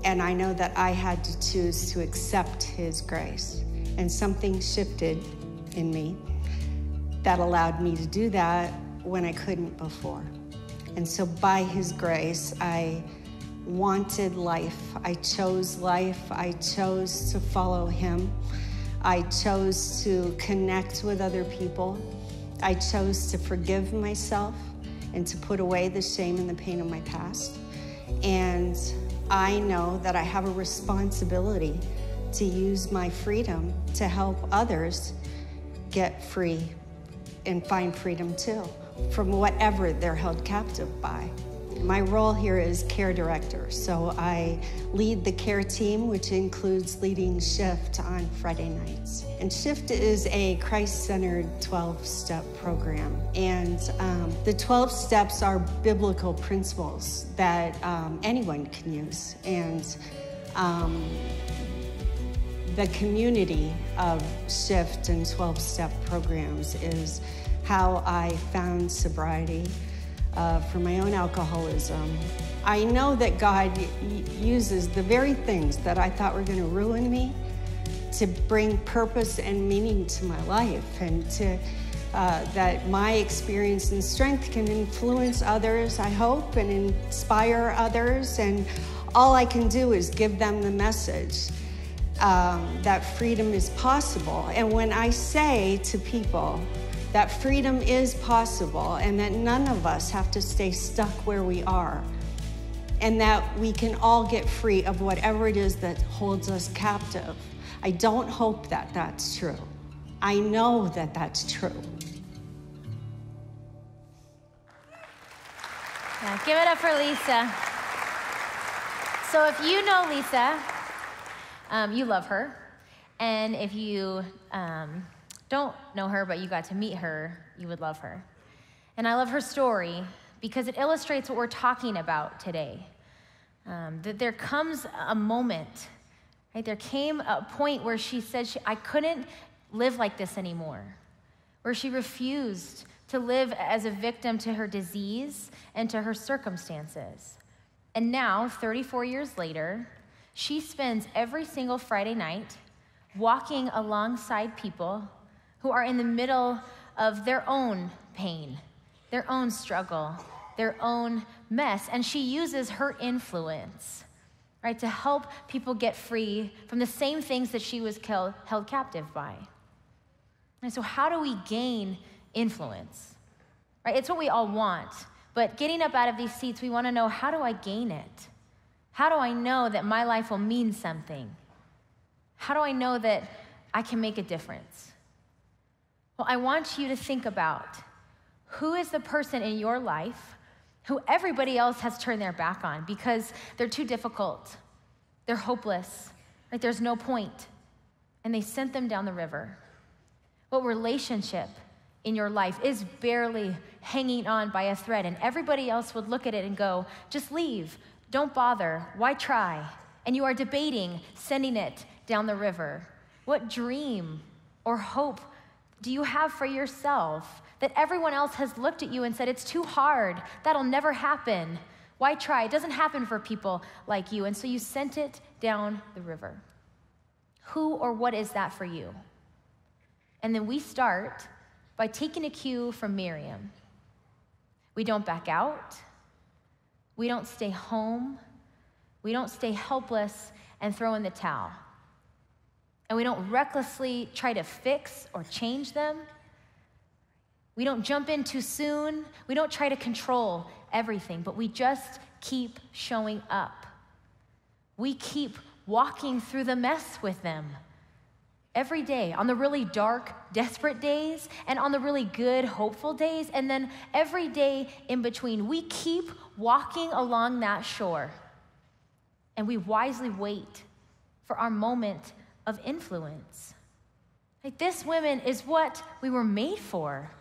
And I know that I had to choose to accept His grace. And something shifted in me that allowed me to do that when I couldn't before. And so by His grace, I wanted life. I chose life. I chose to follow Him. I chose to connect with other people. I chose to forgive myself and to put away the shame and the pain of my past. And I know that I have a responsibility to use my freedom to help others get free and find freedom too from whatever they're held captive by. My role here is care director, so I lead the care team, which includes leading Shift on Friday nights. And Shift is a Christ-centered 12-step program, and the 12 steps are biblical principles that anyone can use. And the community of Shift and 12-step programs is how I found sobriety for my own alcoholism. I know that God uses the very things that I thought were going to ruin me to bring purpose and meaning to my life, and to that my experience and strength can influence others, I hope, and inspire others. And all I can do is give them the message that freedom is possible. And when I say to people that freedom is possible and that none of us have to stay stuck where we are, and that we can all get free of whatever it is that holds us captive, I don't hope that that's true. I know that that's true. Yeah, give it up for Lisa. So if you know Lisa, you love her. And if you don't know her, but you got to meet her, you would love her. And I love her story because it illustrates what we're talking about today. That there comes a moment, right? There came a point where she said, I couldn't live like this anymore, where she refused to live as a victim to her disease and to her circumstances. And now, 34 years later, she spends every single Friday night walking alongside people who are in the middle of their own pain, their own struggle, their own mess. And she uses her influence, right, to help people get free from the same things that she was held captive by. And so how do we gain influence? Right? It's what we all want. But getting up out of these seats, we want to know, how do I gain it? How do I know that my life will mean something? How do I know that I can make a difference? Well, I want you to think about who is the person in your life who everybody else has turned their back on because they're too difficult, they're hopeless, like there's no point, and they sent them down the river. What relationship in your life is barely hanging on by a thread, and everybody else would look at it and go, just leave, don't bother, why try? And you are debating sending it down the river. What dream or hope do you have for yourself that everyone else has looked at you and said, it's too hard, that'll never happen, why try? It doesn't happen for people like you. And so you sent it down the river. Who or what is that for you? And then we start by taking a cue from Miriam. We don't back out. We don't stay home. We don't stay helpless and throw in the towel. And we don't recklessly try to fix or change them. We don't jump in too soon. We don't try to control everything, but we just keep showing up. We keep walking through the mess with them every day, on the really dark, desperate days, and on the really good, hopeful days, and then every day in between. We keep walking along that shore, and we wisely wait for our moment of influence. Like, this, women, is what we were made for.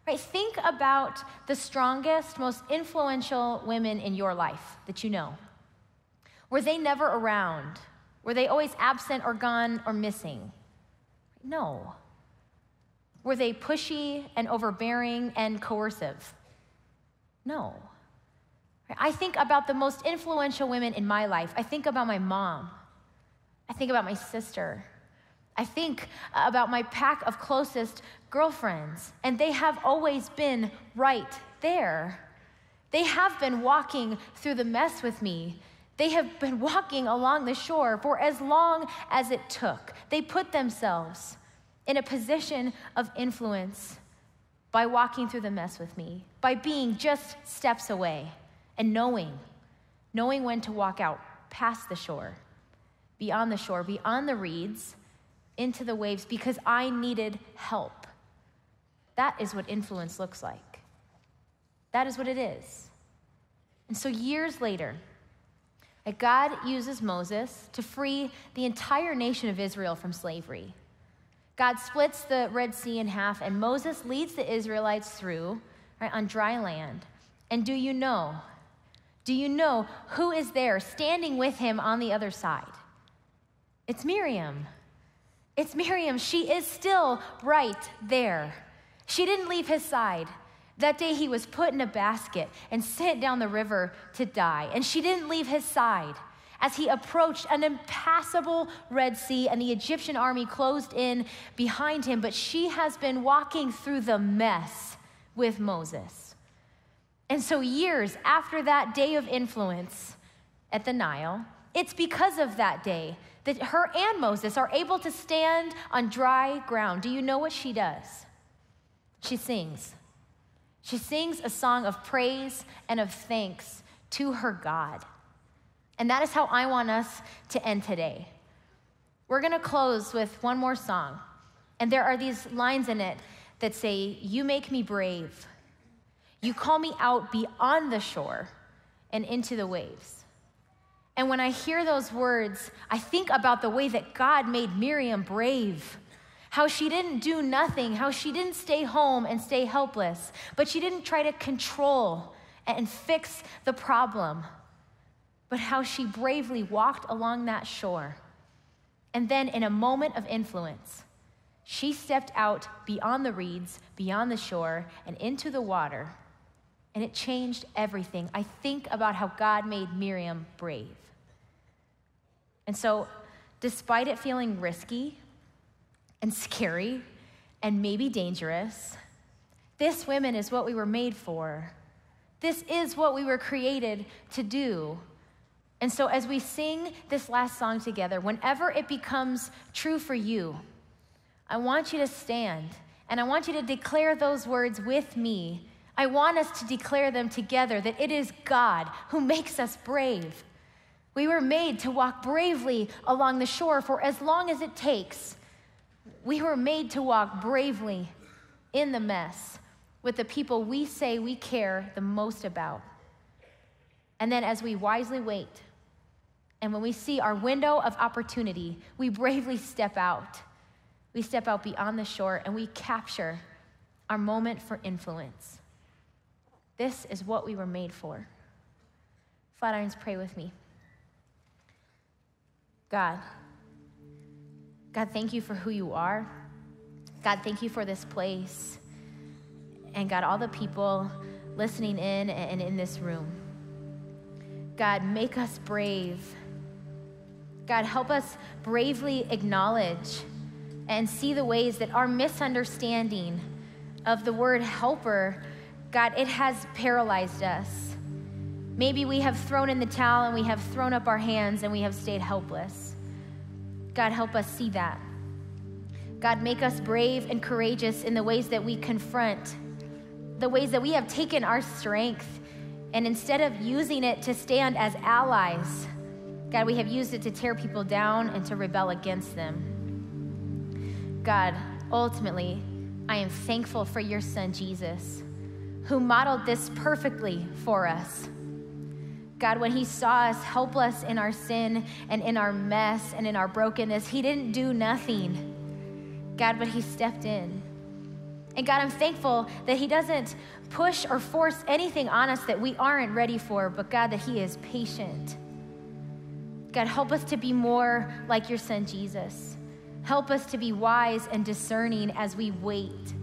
Right? Think about the strongest, most influential women in your life that you know. Were they never around? Were they always absent or gone or missing? No. Were they pushy and overbearing and coercive? No. I think about the most influential women in my life. I think about my mom. I think about my sister. I think about my pack of closest girlfriends, and they have always been right there. They have been walking through the mess with me. They have been walking along the shore for as long as it took. They put themselves in a position of influence by walking through the mess with me, by being just steps away and knowing when to walk out past the shore, beyond the reeds, into the waves, because I needed help. That is what influence looks like. That is what it is. And so years later, God uses Moses to free the entire nation of Israel from slavery. God splits the Red Sea in half, and Moses leads the Israelites through, right, on dry land. And do you know who is there standing with him on the other side? It's Miriam. It's Miriam. She is still right there. She didn't leave his side. That day he was put in a basket and sent down the river to die. And she didn't leave his side as he approached an impassable Red Sea and the Egyptian army closed in behind him. But she has been walking through the mess with Moses. And so years after that day of influence at the Nile, it's because of that day that her and Moses are able to stand on dry ground. Do you know what she does? She sings. She sings a song of praise and of thanks to her God. And that is how I want us to end today. We're going to close with one more song. And there are these lines in it that say, you make me brave. You call me out beyond the shore and into the waves. And when I hear those words, I think about the way that God made Miriam brave. How she didn't do nothing, how she didn't stay home and stay helpless, but she didn't try to control and fix the problem, but how she bravely walked along that shore. And then in a moment of influence, she stepped out beyond the reeds, beyond the shore, and into the water, and it changed everything. I think about how God made Miriam brave. And so, despite it feeling risky and scary and maybe dangerous, this, women, is what we were made for. This is what we were created to do. And so as we sing this last song together, whenever it becomes true for you, I want you to stand and I want you to declare those words with me. I want us to declare them together, that it is God who makes us brave. We were made to walk bravely along the shore for as long as it takes. We were made to walk bravely in the mess with the people we say we care the most about. And then as we wisely wait, and when we see our window of opportunity, we bravely step out. We step out beyond the shore and we capture our moment for influence. This is what we were made for. Flatirons, pray with me. God, thank you for who you are. God, thank you for this place. And God, all the people listening in and in this room. God, make us brave. God, help us bravely acknowledge and see the ways that our misunderstanding of the word helper, God, it has paralyzed us. Maybe we have thrown in the towel and we have thrown up our hands and we have stayed helpless. God, help us see that. God, make us brave and courageous in the ways that we confront, the ways that we have taken our strength, and instead of using it to stand as allies, God, we have used it to tear people down and to rebel against them. God, ultimately, I am thankful for your son, Jesus, who modeled this perfectly for us. God, when he saw us helpless in our sin and in our mess and in our brokenness, he didn't do nothing, God, but he stepped in. And God, I'm thankful that he doesn't push or force anything on us that we aren't ready for, but God, that he is patient. God, help us to be more like your son, Jesus. Help us to be wise and discerning as we wait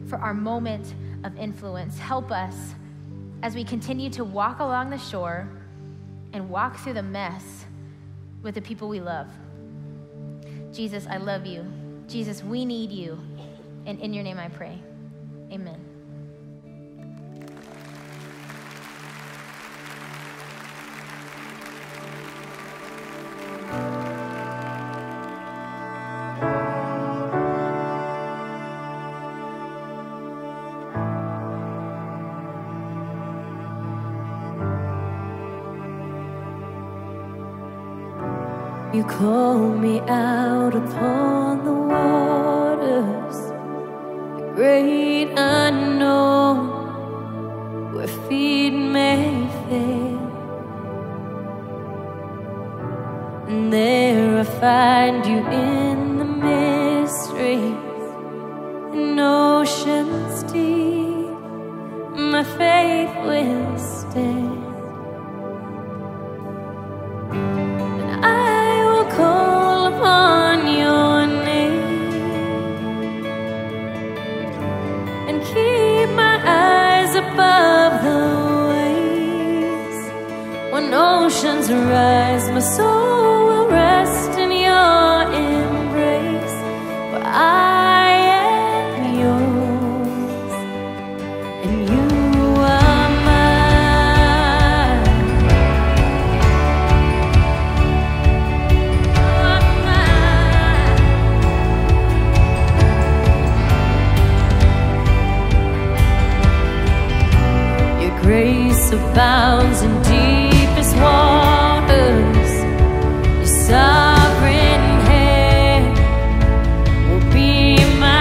for our moment of influence. Help us as we continue to walk along the shore and walk through the mess with the people we love. Jesus, I love you. Jesus, we need you. And in your name I pray, amen. You call me out upon the waters, the great unknown, where feet may fail. And there I find you in the mystery, in oceans deep, my faith will stand. Call upon your name and keep my eyes above the waves. When oceans rise, my soul will rest in your embrace, for I am yours and you are mine. Grace abounds in deepest waters. Your sovereign hand will be my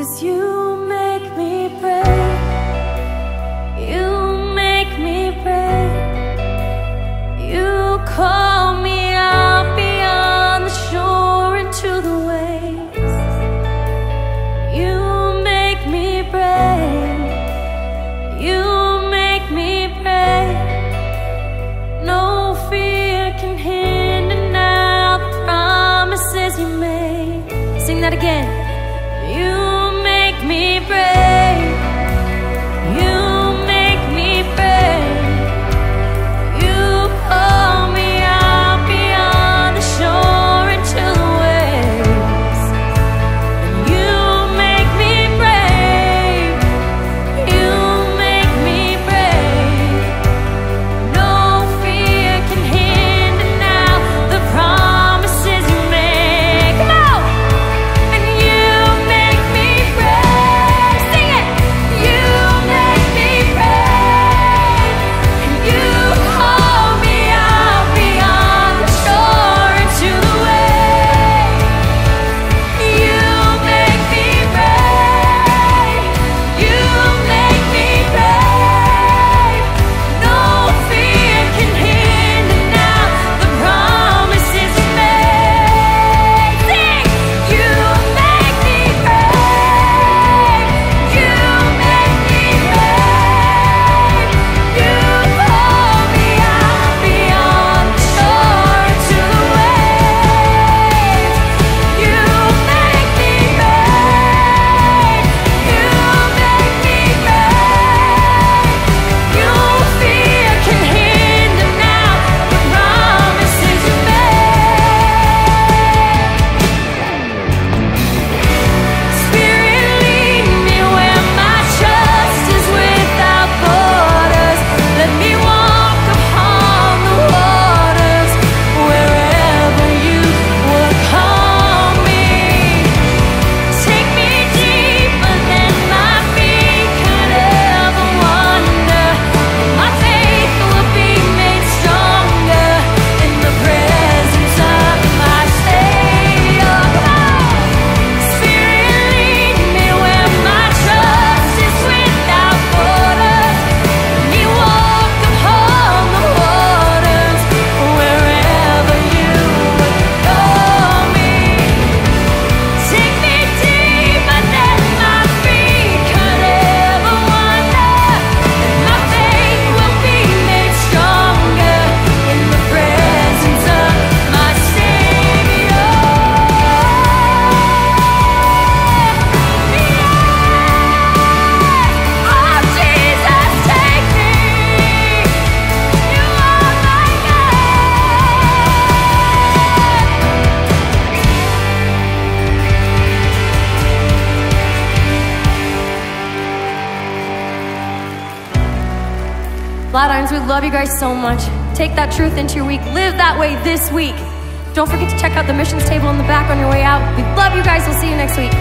'cause you make me pray. You make me pray. You call me out beyond the shore into the waves. You make me brave. You make me pray. No fear can hinder now the promises you made. Sing that again. You make me brave. You make me brave. You call me out beyond the shore into the waves. And you make me brave. You make me brave. No fear can hinder now the promises you make. Come on! And you make me brave. Sing it! You make me brave. And you call me out beyond the shore into the waves. You make me brave. You make me brave. No fear can hinder now the promises you made. Sing! You make me brave. You make me brave. You call me out beyond the shore into the waves. You make me brave. You make me brave. No fear can hinder now the promises you made. Spirit, lead me where my trust is without borders. Let me walk upon the waters wherever you would call me. Take me deeper than my feet could ever wander. My faith will be made stronger in the presence of my Savior. Spirit, lead me where my trust is without borders. Let me walk upon the waters wherever you would call me. Take me deeper than my feet could ever wander. My faith will be made stronger in the presence of my Savior. Oh, Jesus, take me. You are my Flatirons, we love you guys so much. Take that truth into your week. Live that way this week. Don't forget to check out the missions table in the back on your way out. We love you guys. We'll see you next week.